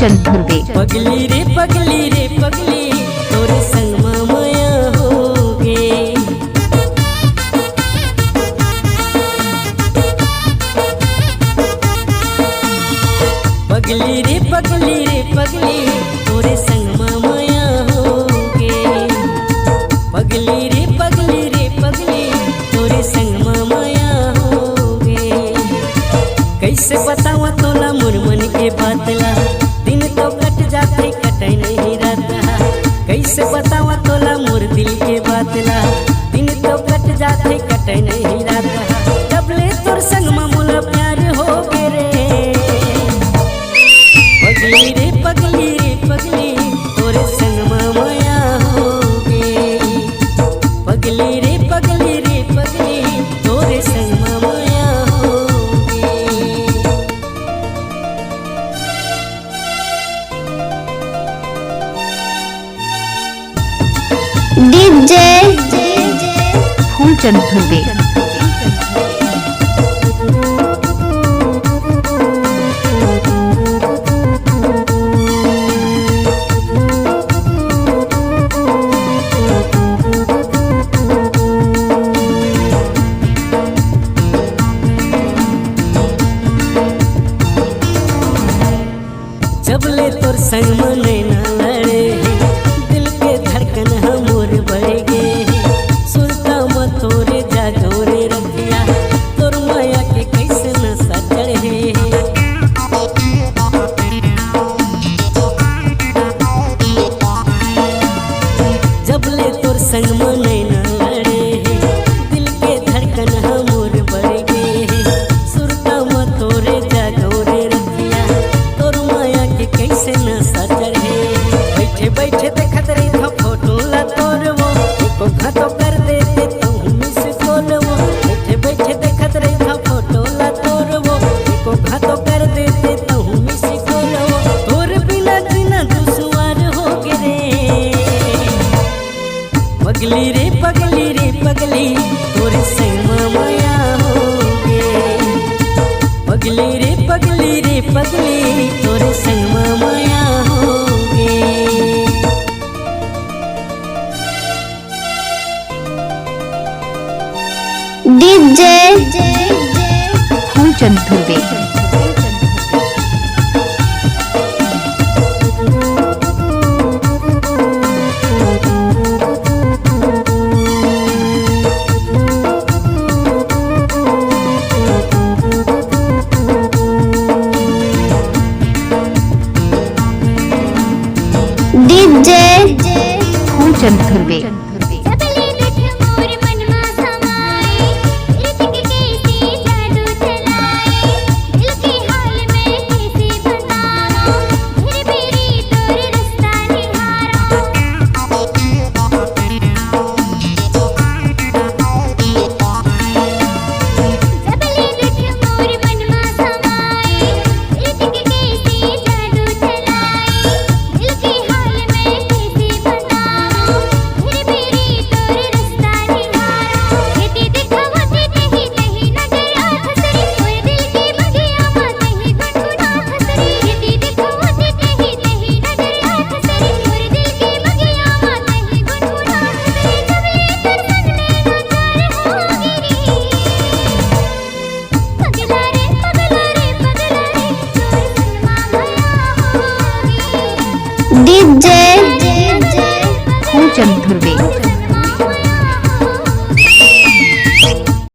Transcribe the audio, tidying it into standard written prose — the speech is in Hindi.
फूलचंद धुर्वे। पगली रे पगली रे पगली तोरे संग माया होगे। पगली रे पगली रे पगली तोरे संग माया होगे। पगली रे पगली रे पगली तोरे संग माया होगे। कैसे बतावा तोला मोर मन के बातला, दिन तो कट जाते कटे नहीं रहता। कैसे बतावा तोला मोर दिल के बातला, दिन तो कट जाते कटे नहीं रहता। डबले तोर संग मामूला प्यार हो गे रे। पगली रे पगली रे पगली तोरे संग माया होगे। पगली रे पगली रे पगली तोरे संग माया होगे। डीजे फूलचंद धुर्वे। जबले तोर संग मने न लड़े, दिल के धड़कन हमोर बढ़ गे। सुरता म तोरे जागोरे रखिया, तोर माया के कैसे नशा चढ़े। जबले तोर संग मने न लड़े, दिल के धड़कन हमोर बढ़ गे। सुरता म तोरे जागोरे रखिया, तोर माया के कैसे नशा चढ़े। बैठे बैठे देखत रही था फोटो ला तोर वो, एको घातो कर देते तू मिस कॉल वो। बैठे बैठे देखत रही था फोटो ला तोर वो, एको घातो कर देते तू मिस कॉल वो। तोर बिना जीना दुश्वार हो गे रे। पगली रे पगली रे पगली तोरे संग माया होगे। पगली रे पगली रे पगली तोरे संग माया होगे। DJ Phoolchand Dhurve. DJ Phoolchand Dhurve. DJ Phoolchand Dhurve.